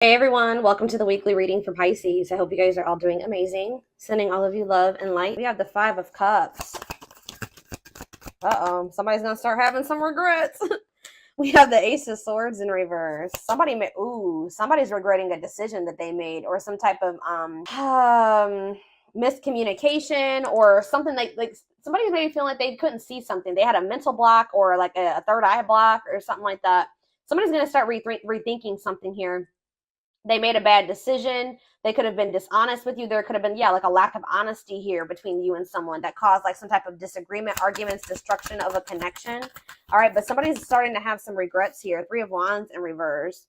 Hey everyone, welcome to the weekly reading for Pisces. I hope you guys are all doing amazing. Sending all of you love and light. We have the Five of Cups. Uh-oh, somebody's gonna start having some regrets. We have the Ace of Swords in reverse. Somebody's regretting a decision that they made or some type of miscommunication or something like somebody's maybe feeling like they couldn't see something. They had a mental block or like a third eye block or something like that. Somebody's gonna start rethinking something here. They made a bad decision. They could have been dishonest with you. There could have been, like a lack of honesty here between you and someone that caused like some type of disagreement, arguments, destruction of a connection. All right, but somebody's starting to have some regrets here. Three of Wands in reverse.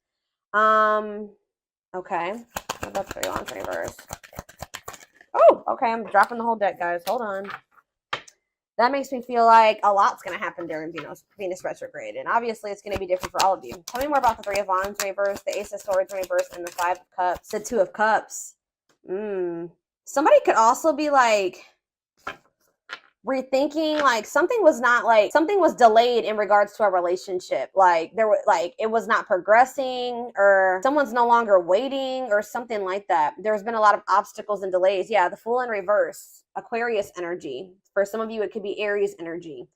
Okay. What about Three of Wands in reverse? Oh, okay. I'm dropping the whole deck, guys. Hold on. That makes me feel like a lot's going to happen during Venus retrograde. And obviously, it's going to be different for all of you. Tell me more about the Three of Wands in reverse, the Ace of Swords in reverse, and the Five of Cups, the Two of Cups. Somebody could also be like rethinking, like something was delayed in regards to a relationship. Like it was not progressing, or someone's no longer waiting, or something like that. There's been a lot of obstacles and delays. Yeah, the Fool in reverse, Aquarius energy. For some of you, it could be Aries energy.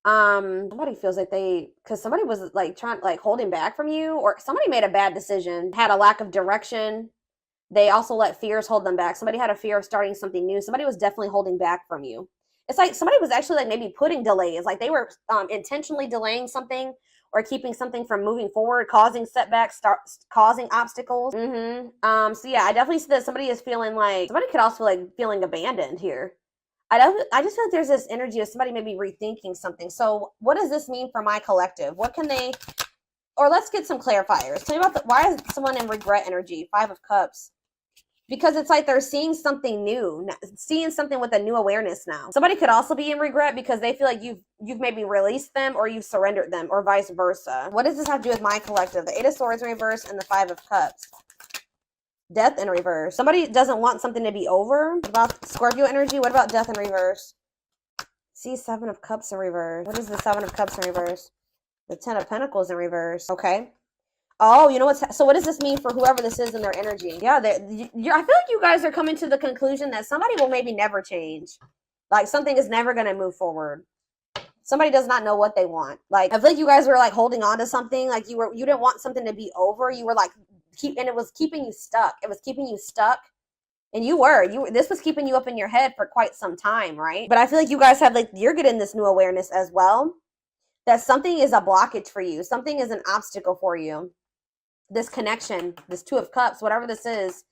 Somebody feels like because somebody was like holding back from you, or somebody made a bad decision, had a lack of direction. They also let fears hold them back. Somebody had a fear of starting something new. Somebody was definitely holding back from you. It's like somebody was actually like maybe putting delays, like they were intentionally delaying something or keeping something from moving forward, causing setbacks, causing obstacles. So yeah, I definitely see that somebody is feeling like, somebody could also like feeling abandoned here. I just feel like there's this energy of somebody maybe rethinking something. So what does this mean for my collective? What can they, or let's get some clarifiers. Tell me about why is someone in regret energy? Five of Cups. Because it's like they're seeing something new, seeing something with a new awareness now. Somebody could also be in regret because they feel like you've maybe released them or you've surrendered them, or vice versa. What does this have to do with my collective? The Eight of Swords in reverse and the Five of Cups. Death in reverse. Somebody doesn't want something to be over. What about Scorpio energy? What about death in reverse? See, Seven of Cups in reverse. What is the Seven of Cups in reverse? The Ten of Pentacles in reverse. Okay. Oh, you know what's, so what does this mean for whoever this is in their energy? Yeah, I feel like you guys are coming to the conclusion that somebody will maybe never change. Like something is never going to move forward. Somebody does not know what they want. Like I feel like you guys were like holding on to something. Like you didn't want something to be over. You were like and it was keeping you stuck. It was keeping you stuck. And this was keeping you up in your head for quite some time, right? But I feel like you guys have you're getting this new awareness as well, that something is a blockage for you. Something is an obstacle for you. This connection, this Two of Cups, whatever this is,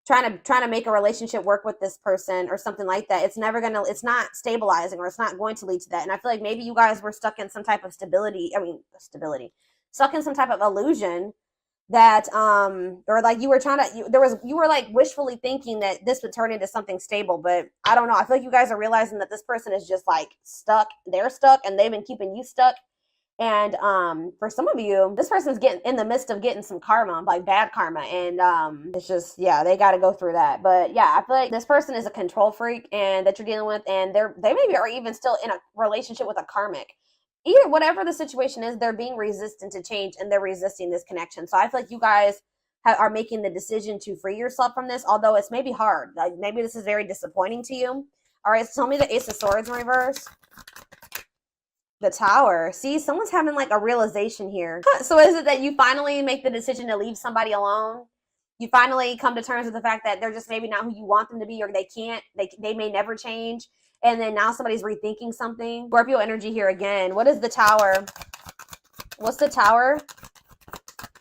trying to make a relationship work with this person or something like that. It's not stabilizing, or it's not going to lead to that. And I feel like maybe you guys were stuck in some type of stuck in some type of illusion that or like you were like wishfully thinking that this would turn into something stable. But I don't know, I feel like you guys are realizing that this person is just like stuck. They're stuck and they've been keeping you stuck. And for some of you, this person's getting in the midst of getting some karma, like bad karma. And it's just, yeah, they got to go through that. But yeah, I feel like this person is a control freak and that you're dealing with, and they maybe are even still in a relationship with a karmic. Either whatever the situation is, they're being resistant to change and they're resisting this connection. So I feel like you guys are making the decision to free yourself from this, although it's maybe hard. Like maybe this is very disappointing to you. All right, so tell me the Ace of Swords in reverse. The Tower. See, someone's having like a realization here. So is it that you finally make the decision to leave somebody alone? You finally come to terms with the fact that they're just maybe not who you want them to be, or they may never change. And then now somebody's rethinking something. Scorpio energy here again. What is the Tower? What's the Tower?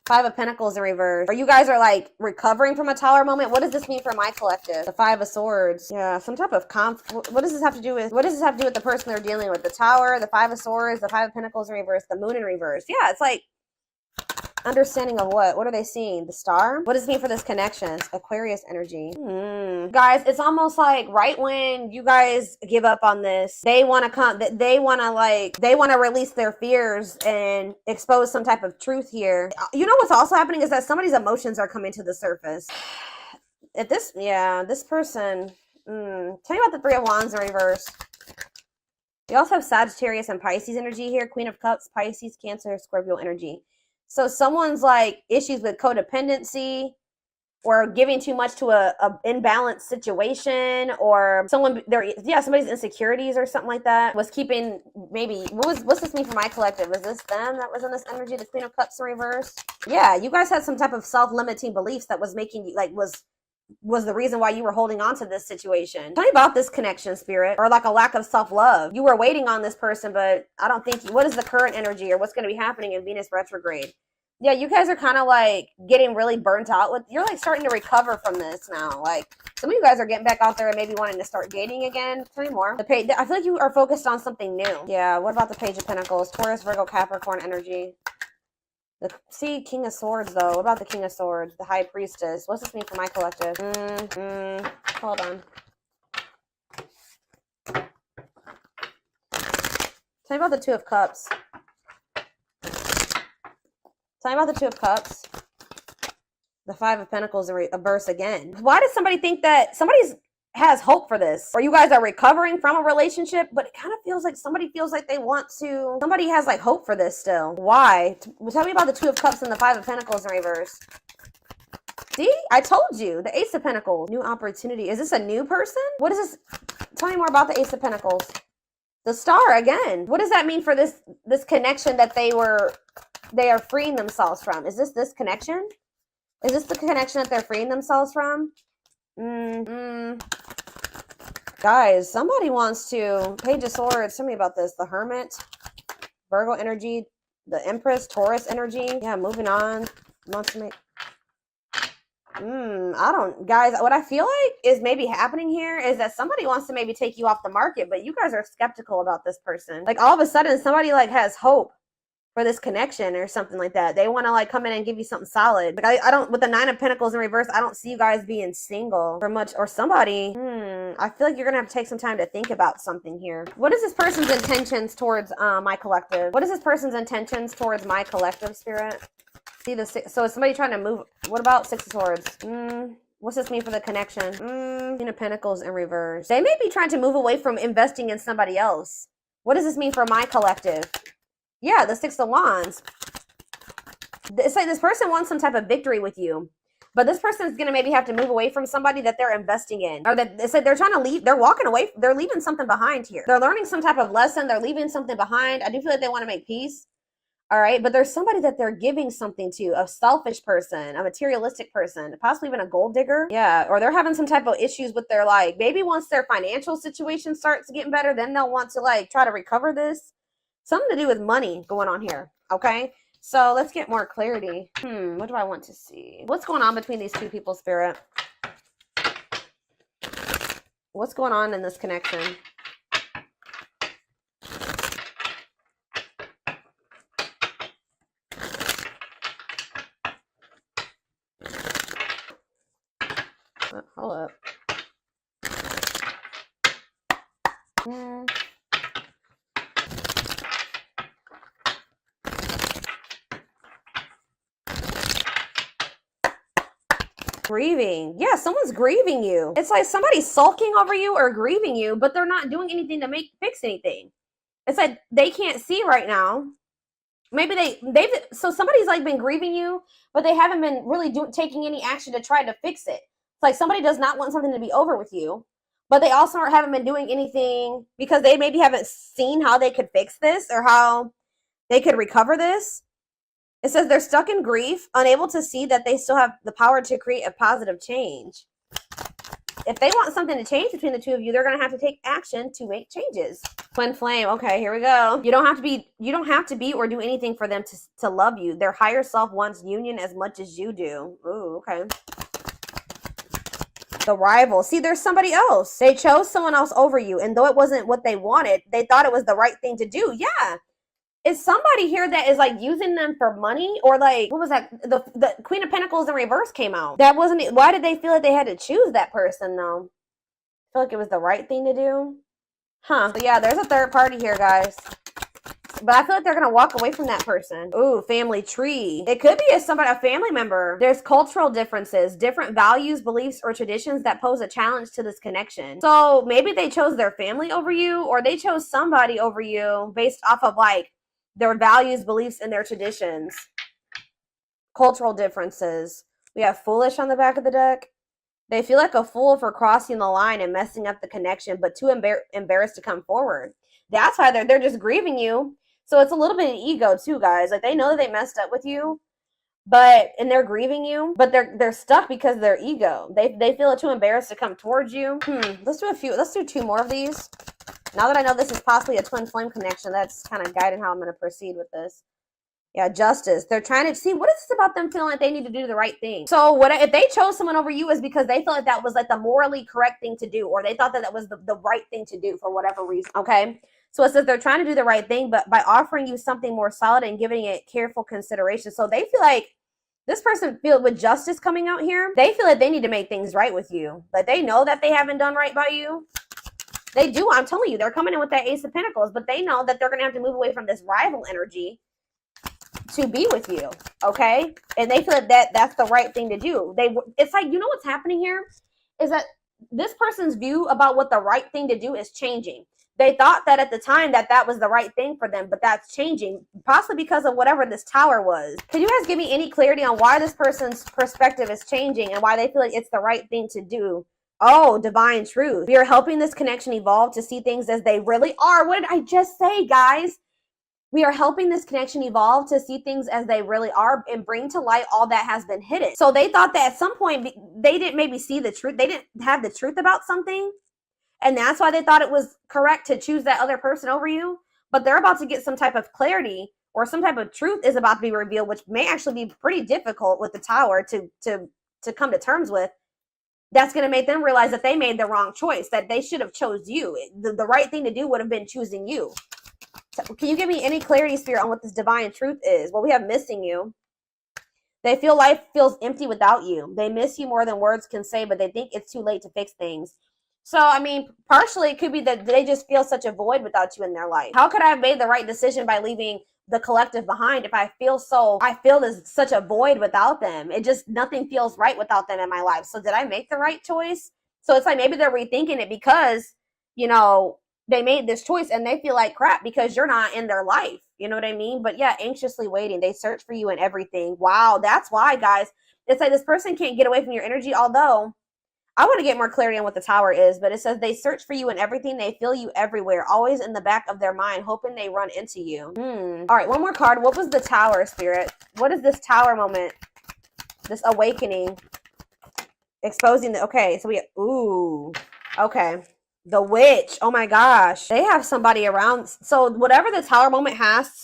Five of Pentacles in reverse. Or you guys are like recovering from a Tower moment. What does this mean for my collective? The Five of Swords. Yeah, some type of what does this have to do with the person they're dealing with? The Tower, the Five of Swords, the Five of Pentacles in reverse, the Moon in reverse. Yeah, it's like understanding of what are they seeing? The Star. What does it mean for this connection? Aquarius energy. Guys, it's almost like right when you guys give up on this, they want to release their fears and expose some type of truth here. You know what's also happening is that somebody's emotions are coming to the surface. This person, tell me about the Three of Wands in reverse. We also have Sagittarius and Pisces energy here. Queen of Cups, Pisces, Cancer, Scorpio energy. So someone's like issues with codependency, or giving too much to a imbalanced situation, or somebody's insecurities or something like that was keeping, maybe, what's this mean for my collective? Is this them that was in this energy, the Queen of Cups in reverse? Yeah, you guys had some type of self-limiting beliefs that was making you, like, was the reason why you were holding on to this situation. Tell me about this connection, spirit, or like a lack of self-love. You were waiting on this person, but I don't think what is the current energy, or what's going to be happening in Venus retrograde? Yeah, you guys are kind of like getting really burnt out with, you're like starting to recover from this now. Like some of you guys are getting back out there and maybe wanting to start dating again. Tell me more. I feel like you are focused on something new. Yeah, what about the Page of Pentacles? Taurus, Virgo, Capricorn energy. See, King of Swords, though. What about the King of Swords? The High Priestess. What's this mean for my collective? Hold on. Tell me about the Two of Cups. Tell me about the Two of Cups. The Five of Pentacles in reverse again. Why does somebody think that somebody's has hope for this, or you guys are recovering from a relationship, but it kind of feels like somebody feels like they want to, somebody has like hope for this still? Why? Tell me about the Two of Cups and the Five of Pentacles in reverse. See, I told you, the Ace of Pentacles. New opportunity. Is this a new person? What is this? Tell me more about the Ace of Pentacles. The Star again. What does that mean for this connection that they are freeing themselves from? Is this connection? Is this the connection that they're freeing themselves from? Guys, somebody wants to. Page of Swords. Tell me about this. The Hermit, Virgo energy, the Empress, Taurus energy. Yeah, moving on. Wants to make. Guys, what I feel like is maybe happening here is that somebody wants to maybe take you off the market, but you guys are skeptical about this person. Like all of a sudden, somebody like has hope for this connection or something like that. They want to like come in and give you something solid. Like I don't, with the Nine of Pentacles in reverse, I don't see you guys being single for much, or somebody. I feel like you're gonna have to take some time to think about something here. What is this person's intentions towards my collective? What is this person's intentions towards my collective, spirit? See the so is somebody trying to move? What about Six of Swords? What's this mean for the connection? Queen of Pentacles in reverse. They may be trying to move away from investing in somebody else. What does this mean for my collective? Yeah, the Six of Wands. It's like this person wants some type of victory with you, but this person is going to maybe have to move away from somebody that they're investing in, or that it's like they're trying to leave. They're walking away. They're leaving something behind here. They're learning some type of lesson. They're leaving something behind. I do feel like they want to make peace. All right, but there's somebody that they're giving something to, a selfish person, a materialistic person, possibly even a gold digger. Yeah, or they're having some type of issues with their, like, maybe once their financial situation starts getting better, then they'll want to like try to recover this. Something to do with money going on here, okay? So let's get more clarity. What do I want to see? What's going on between these two people, spirit? What's going on in this connection? Hold up. Grieving. Yeah, someone's grieving you. It's like somebody's sulking over you or grieving you, but they're not doing anything to fix anything. It's like they can't see right now. Maybe so somebody's like been grieving you, but they haven't been really taking any action to try to fix it. It's like somebody does not want something to be over with you, but they also haven't been doing anything because they maybe haven't seen how they could fix this or how they could recover this. It says they're stuck in grief, unable to see that they still have the power to create a positive change. If they want something to change between the two of you, they're going to have to take action to make changes. Twin flame. Okay, here we go. You don't have to be or do anything for them to love you. Their higher self wants union as much as you do. Ooh, okay. The rival. See, there's somebody else. They chose someone else over you, and though it wasn't what they wanted, they thought it was the right thing to do. Yeah. Is somebody here that is like using them for money, or like, what was that? The Queen of Pentacles in reverse came out. That wasn't it. Why did they feel like they had to choose that person though? I feel like it was the right thing to do. Huh. So yeah, there's a third party here, guys. But I feel like they're going to walk away from that person. Ooh, family tree. It could be a family member. There's cultural differences, different values, beliefs, or traditions that pose a challenge to this connection. So maybe they chose their family over you, or they chose somebody over you based off of like their values, beliefs, and their traditions. Cultural differences. We have foolish on the back of the deck. They feel like a fool for crossing the line and messing up the connection, but too embarrassed to come forward. That's why they're just grieving you. So it's a little bit of ego too, guys. Like they know that they messed up with you, and they're grieving you, but they're stuck because of their ego. They feel too embarrassed to come towards you. Let's do two more of these. Now that I know this is possibly a twin flame connection, that's kind of guiding how I'm going to proceed with this. Yeah, justice. They're trying to see, what is this about them feeling like they need to do the right thing? So if they chose someone over you is because they felt like that was like the morally correct thing to do, or they thought that that was the right thing to do for whatever reason. Okay. So it says they're trying to do the right thing, but by offering you something more solid and giving it careful consideration. So they feel like this person feel with justice coming out here. They feel like they need to make things right with you. Like they know that they haven't done right by you. They do. I'm telling you, they're coming in with that Ace of Pentacles, but they know that they're going to have to move away from this rival energy to be with you, okay? And they feel that that's the right thing to do. It's like, you know what's happening here is that this person's view about what the right thing to do is changing. They thought that at the time that was the right thing for them, but that's changing, possibly because of whatever this tower was. Can you guys give me any clarity on why this person's perspective is changing and why they feel like it's the right thing to do? Oh, divine truth. We are helping this connection evolve to see things as they really are. What did I just say, guys? We are helping this connection evolve to see things as they really are and bring to light all that has been hidden. So they thought that at some point they didn't maybe see the truth. They didn't have the truth about something. And that's why they thought it was correct to choose that other person over you. But they're about to get some type of clarity, or some type of truth is about to be revealed, which may actually be pretty difficult with the tower to come to terms with. That's going to make them realize that they made the wrong choice, that they should have chose you. The right thing to do would have been choosing you. So can you give me any clarity, Spirit, on what this divine truth is? Well, we have missing you. They feel life feels empty without you. They miss you more than words can say, but they think it's too late to fix things. So, I mean, partially it could be that they just feel such a void without you in their life. How could I have made the right decision by leaving the collective behind if I feel there's such a void without them? Nothing feels right without them in my life. So did I make the right choice? So it's like maybe they're rethinking it because, they made this choice and they feel like crap because you're not in their life. You know what I mean? But yeah, anxiously waiting. They search for you in everything. Wow, that's why, guys. It's like this person can't get away from your energy, although I want to get more clarity on what the tower is, but it says they search for you in everything. They feel you everywhere, always in the back of their mind, hoping they run into you. All right, one more card. What was the tower, Spirit? What is this tower moment? This awakening. Exposing okay, so okay. The witch. Oh my gosh. They have somebody around. So whatever the tower moment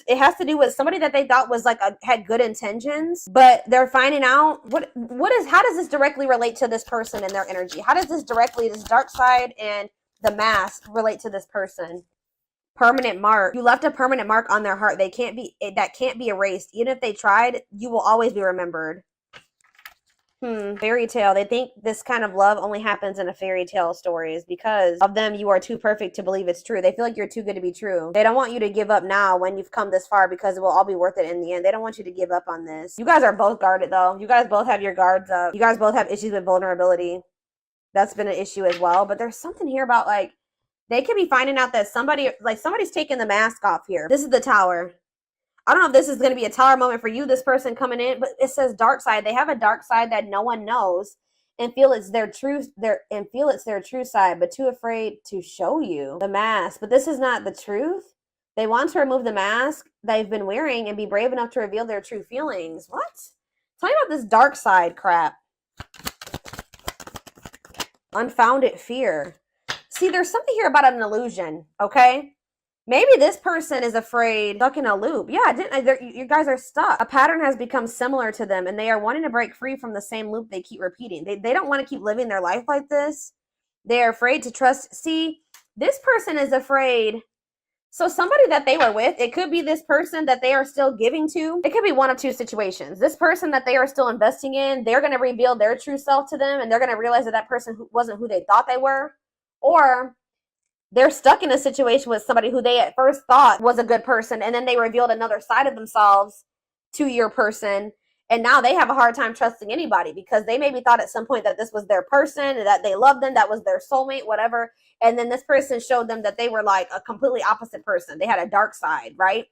it has to do with somebody that they thought was had good intentions, but they're finding out how does this directly relate to this person and their energy? How does this dark side and the mask relate to this person? Permanent mark. You left a permanent mark on their heart. That can't be erased. Even if they tried, you will always be remembered. Fairy tale. They think this kind of love only happens in a fairy tale stories. Because of them, you are too perfect to believe it's true. They feel like you're too good to be true. They don't want you to give up now when you've come this far, because it will all be worth it in the end. They don't want you to give up on this. You guys are both guarded though. You guys both have your guards up. You guys both have issues with vulnerability. That's been an issue as well. But there's something here about they could be finding out that somebody's taking the mask off here. This is the tower. I don't know if this is going to be a tower moment for you, this person coming in, but it says dark side. They have a dark side that no one knows and feel it's their true side, but too afraid to show you the mask. But this is not the truth. They want to remove the mask they've been wearing and be brave enough to reveal their true feelings. What? Tell me about this dark side crap. Unfounded fear. See, there's something here about an illusion, okay? Maybe this person is afraid, stuck in a loop. Yeah, you guys are stuck. A pattern has become similar to them, and they are wanting to break free from the same loop they keep repeating. They don't want to keep living their life like this. They are afraid to trust. See, this person is afraid. So somebody that they were with, it could be this person that they are still giving to. It could be one of two situations. This person that they are still investing in, they're going to reveal their true self to them, and they're going to realize that person wasn't who they thought they were. Or they're stuck in a situation with somebody who they at first thought was a good person, and then they revealed another side of themselves to your person, and now they have a hard time trusting anybody because they maybe thought at some point that this was their person, and that they loved them, that was their soulmate, whatever, and then this person showed them that they were like a completely opposite person. They had a dark side, right?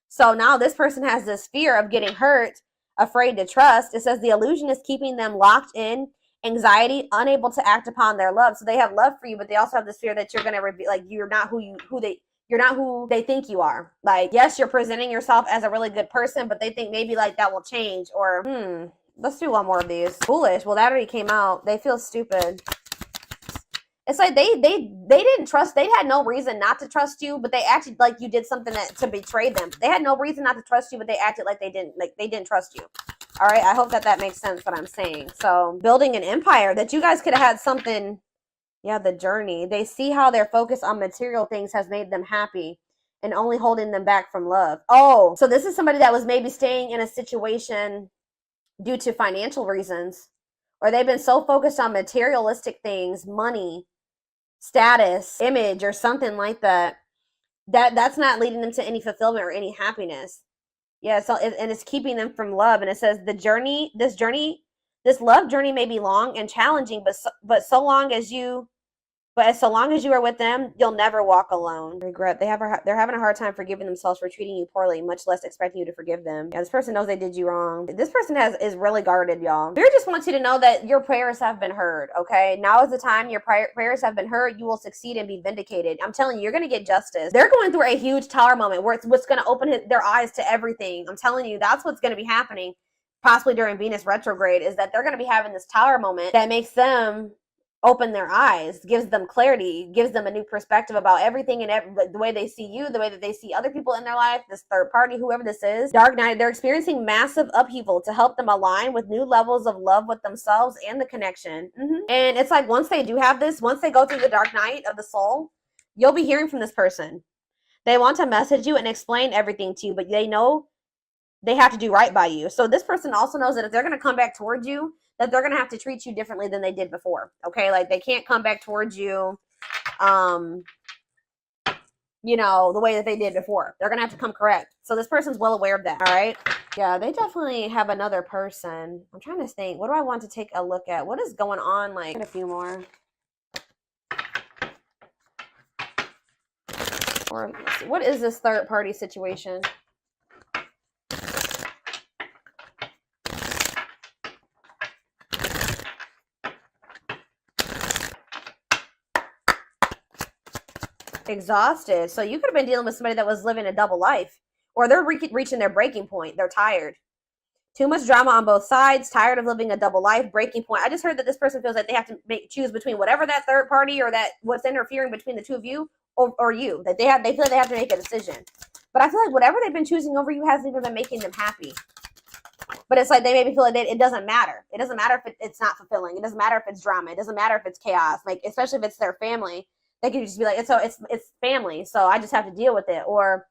So now this person has this fear of getting hurt, afraid to trust. It says the illusion is keeping them locked in anxiety, unable to act upon their love. So they have love for you, but they also have this fear that you're going to reveal, like, you're not you're not who they think you are. Like, yes, you're presenting yourself as a really good person, but they think maybe like that will change. Or, let's do one more of these. Foolish. Well, that already came out. They feel stupid. It's like they didn't trust. They had no reason not to trust you, but they acted like you did something to betray them. They had no reason not to trust you, but they acted like they didn't trust you. All right, I hope that makes sense what I'm saying. So, building an empire, that you guys could have had something. Yeah, the journey. They see how their focus on material things has made them happy and only holding them back from love. Oh, so this is somebody that was maybe staying in a situation due to financial reasons, or they've been so focused on materialistic things, money, status, image, or something like that, that's not leading them to any fulfillment or any happiness. Yeah, so and it's keeping them from love. And it says this love journey may be long and challenging, but so long as you are with them, you'll never walk alone. Regret. They're having a hard time forgiving themselves for treating you poorly, much less expecting you to forgive them. Yeah, this person knows they did you wrong. This person is really guarded, y'all. Spirit just wants you to know that your prayers have been heard, okay? Now is the time your prayers have been heard. You will succeed and be vindicated. I'm telling you, you're going to get justice. They're going through a huge tower moment where it's what's going to open their eyes to everything. I'm telling you, that's what's going to be happening, possibly during Venus retrograde, is that they're going to be having this tower moment that makes them open their eyes, gives them clarity, gives them a new perspective about everything and the way they see you, the way that they see other people in their life, this third party, whoever this is. Dark night, they're experiencing massive upheaval to help them align with new levels of love with themselves and the connection. And it's like, once they do have this, once they go through the dark night of the soul, you'll be hearing from this person. They want to message you and explain everything to you, but they know they have to do right by you. So this person also knows that if they're going to come back towards you, that they're going to have to treat you differently than they did before. Okay. Like, they can't come back towards you, the way that they did before. They're going to have to come correct. So this person's well aware of that. All right. Yeah. They definitely have another person. I'm trying to think, what do I want to take a look at? What is going on? Like, a few more. Or let's see, what is this third party situation? Exhausted. So you could have been dealing with somebody that was living a double life, or they're reaching their breaking point. They're tired. Too much drama on both sides, tired of living a double life, breaking point. I just heard that this person feels like they have to choose between whatever that third party or that what's interfering between the two of you or you, that they feel like they have to make a decision. But I feel like whatever they've been choosing over you hasn't even been making them happy. But it's like they maybe feel like it doesn't matter. It doesn't matter if it's not fulfilling. It doesn't matter if it's drama. It doesn't matter if it's chaos. Like, especially if it's their family. They could just be like, it's family, so I just have to deal with it. Or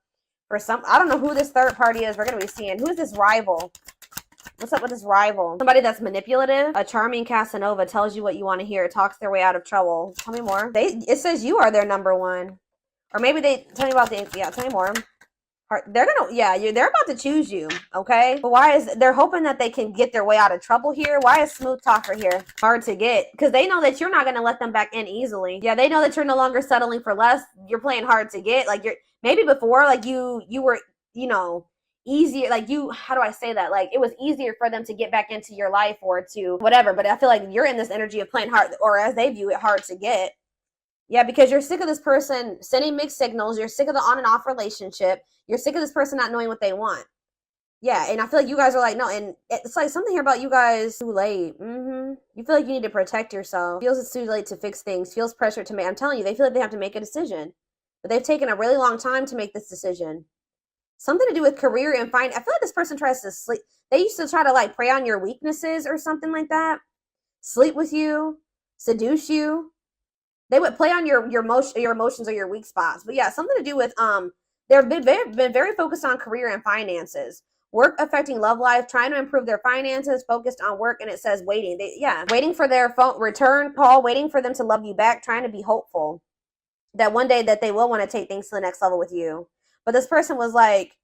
for some, I don't know who this third party is. We're going to be seeing. Who is this rival? What's up with this rival? Somebody that's manipulative. A charming Casanova tells you what you want to hear. Talks their way out of trouble. Tell me more. It says you are their number one. Or maybe tell me about tell me more. They're about to choose you, okay? But they're hoping that they can get their way out of trouble here. Why is smooth talker here hard to get? Because they know that you're not going to let them back in easily. Yeah, they know that you're no longer settling for less. You're playing hard to get. Like, maybe before, like, you were, easier, like, how do I say that? Like, it was easier for them to get back into your life or to whatever. But I feel like you're in this energy of playing hard, or as they view it, hard to get. Yeah, because you're sick of this person sending mixed signals. You're sick of the on and off relationship. You're sick of this person not knowing what they want. Yeah, and I feel like you guys are like, no, and it's like something here about you guys too late. You feel like you need to protect yourself. Feels it's too late to fix things. Feels pressure to make. I'm telling you, they feel like they have to make a decision. But they've taken a really long time to make this decision. Something to do with career and I feel like this person tries to sleep. They used to try to, like, prey on your weaknesses or something like that. Sleep with you. Seduce you. They would play on your emotions or your weak spots. But yeah, something to do with they've been very focused on career and finances. Work affecting love life, trying to improve their finances, focused on work, and it says waiting. Waiting for their phone return call, waiting for them to love you back, trying to be hopeful that one day that they will want to take things to the next level with you. But this person was like,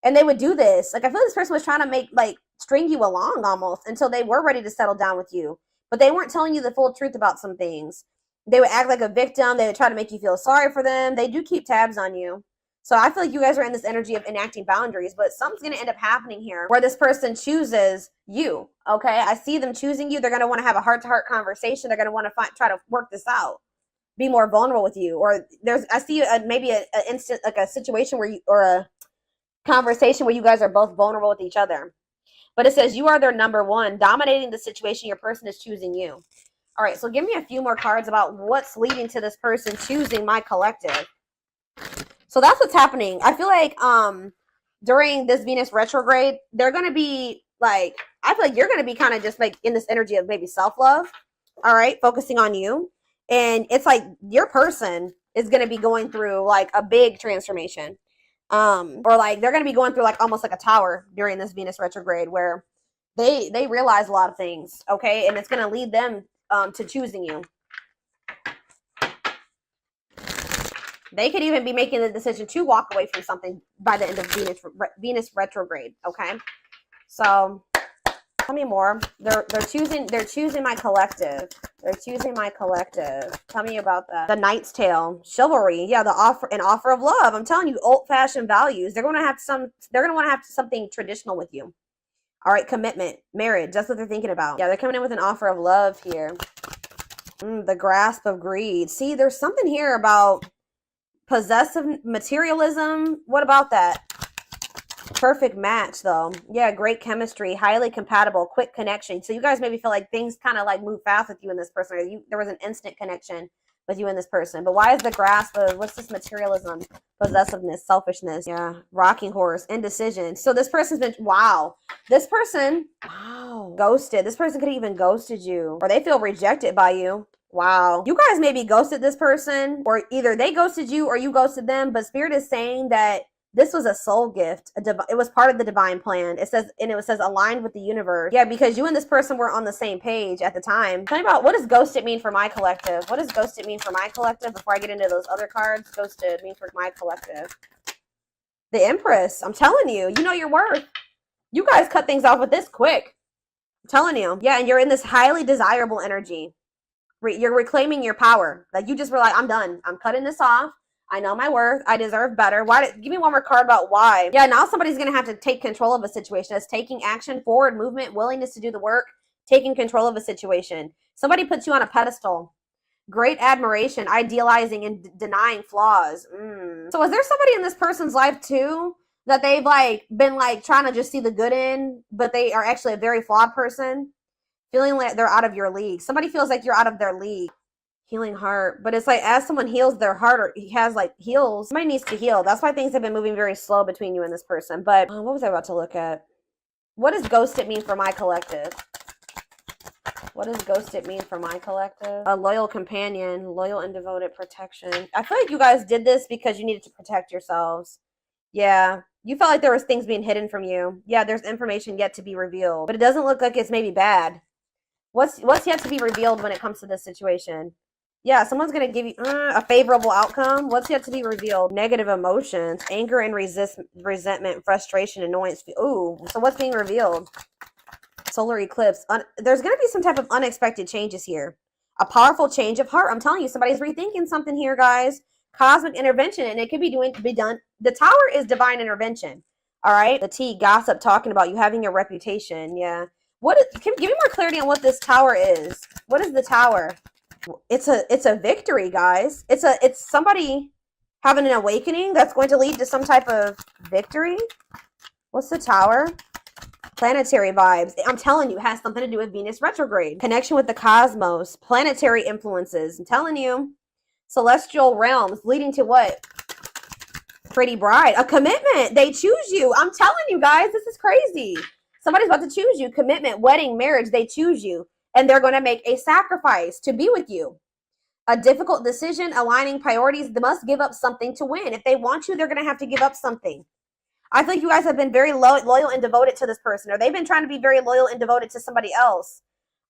and they would do this. Like, I feel like this person was trying to string you along almost until they were ready to settle down with you. But they weren't telling you the full truth about some things. They would act like a victim. They would try to make you feel sorry for them. They do keep tabs on you. So I feel like you guys are in this energy of enacting boundaries, but something's going to end up happening here where this person chooses you. Okay. I see them choosing you. They're going to want to have a heart to heart conversation. They're going to want to try to work this out, be more vulnerable with you. Or I see maybe a instant, like a situation where or a conversation where you guys are both vulnerable with each other. But it says you are their number one, dominating the situation. Your person is choosing you. All right. So give me a few more cards about what's leading to this person choosing my collective. So that's what's happening. I feel like during this Venus retrograde, they're going to be like, I feel like you're going to be kind of just like in this energy of maybe self-love, all right, focusing on you. And it's like your person is going to be going through like a big transformation. Or like they're going to be going through like almost like a tower during this Venus retrograde where they realize a lot of things, okay? And it's going to lead them to choosing you. They could even be making the decision to walk away from something by the end of Venus retrograde. Okay, so tell me more. They're choosing my collective. They're choosing my collective. Tell me about that. The Knight's Tale, chivalry. Yeah, an offer of love. I'm telling you, old-fashioned values. They're going to have want to have something traditional with you. All right, commitment, marriage. That's what they're thinking about. Yeah, they're coming in with an offer of love here. The grasp of greed. See, there's something here about possessive materialism. What about that? Perfect match though. Yeah, great chemistry, highly compatible, quick connection. So you guys maybe feel like things kind of like move fast with you and this person, or there was an instant connection with you and this person. But why is the grasp of, what's this materialism, possessiveness, selfishness? Yeah, rocking horse, indecision. So this person's been, this person, ghosted. This person could have even ghosted you, or they feel rejected by you. Wow. You guys maybe ghosted this person, or either they ghosted you or you ghosted them, but Spirit is saying that this was a soul gift. It was part of the divine plan. It says aligned with the universe. Yeah, because you and this person were on the same page at the time. Tell me about, what does ghosted mean for my collective? What does ghosted mean for my collective before I get into those other cards? Ghosted mean for my collective. The Empress. I'm telling you, you know your worth. You guys cut things off with this quick. I'm telling you. Yeah, and you're in this highly desirable energy. You're reclaiming your power. Like you just were like, I'm done. I'm cutting this off. I know my worth. I deserve better. Give me one more card about why. Yeah, now somebody's going to have to take control of a situation. It's taking action, forward movement, willingness to do the work, taking control of a situation. Somebody puts you on a pedestal. Great admiration, idealizing and denying flaws. So is there somebody in this person's life too that they've like been like trying to just see the good in, but they are actually a very flawed person? Feeling like they're out of your league. Somebody feels like you're out of their league. Healing heart. But it's like as someone heals their heart, or heals, somebody needs to heal. That's why things have been moving very slow between you and this person. But what was I about to look at? What does ghosted mean for my collective? What does ghosted mean for my collective? A loyal companion, loyal and devoted protection. I feel like you guys did this because you needed to protect yourselves. Yeah. You felt like there was things being hidden from you. Yeah, there's information yet to be revealed. But it doesn't look like it's maybe bad. What's yet to be revealed when it comes to this situation? Yeah, someone's going to give you a favorable outcome. What's yet to be revealed? Negative emotions, anger and resentment, frustration, annoyance. Ooh, so what's being revealed? Solar eclipse. There's going to be some type of unexpected changes here. A powerful change of heart. I'm telling you, somebody's rethinking something here, guys. Cosmic intervention, and it could be done. The Tower is divine intervention. All right? The T, gossip, talking about you having a reputation. Yeah. Give me more clarity on what this Tower is. What is the Tower? It's a victory, guys. It's somebody having an awakening that's going to lead to some type of victory. What's the Tower? Planetary vibes. I'm telling you, it has something to do with Venus retrograde. Connection with the cosmos. Planetary influences. I'm telling you. Celestial realms leading to what? Pretty bride. A commitment. They choose you. I'm telling you, guys, this is crazy. Somebody's about to choose you. Commitment, wedding, marriage. They choose you. And they're going to make a sacrifice to be with you. A difficult decision, aligning priorities. They must give up something to win. If they want you, they're going to have to give up something. I think you guys have been very loyal and devoted to this person, or they've been trying to be very loyal and devoted to somebody else.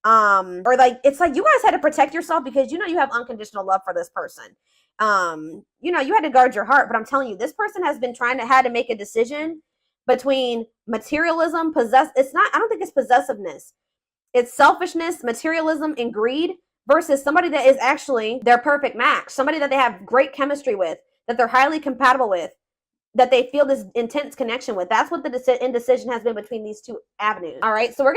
Or like, it's like you guys had to protect yourself because you know you have unconditional love for this person. You know, you had to guard your heart, but I'm telling you, this person has been had to make a decision between materialism, I don't think it's possessiveness. It's selfishness, materialism, and greed versus somebody that is actually their perfect match, somebody that they have great chemistry with, that they're highly compatible with. that they feel this intense connection with. That's what the indecision has been between these two avenues. All right, so we're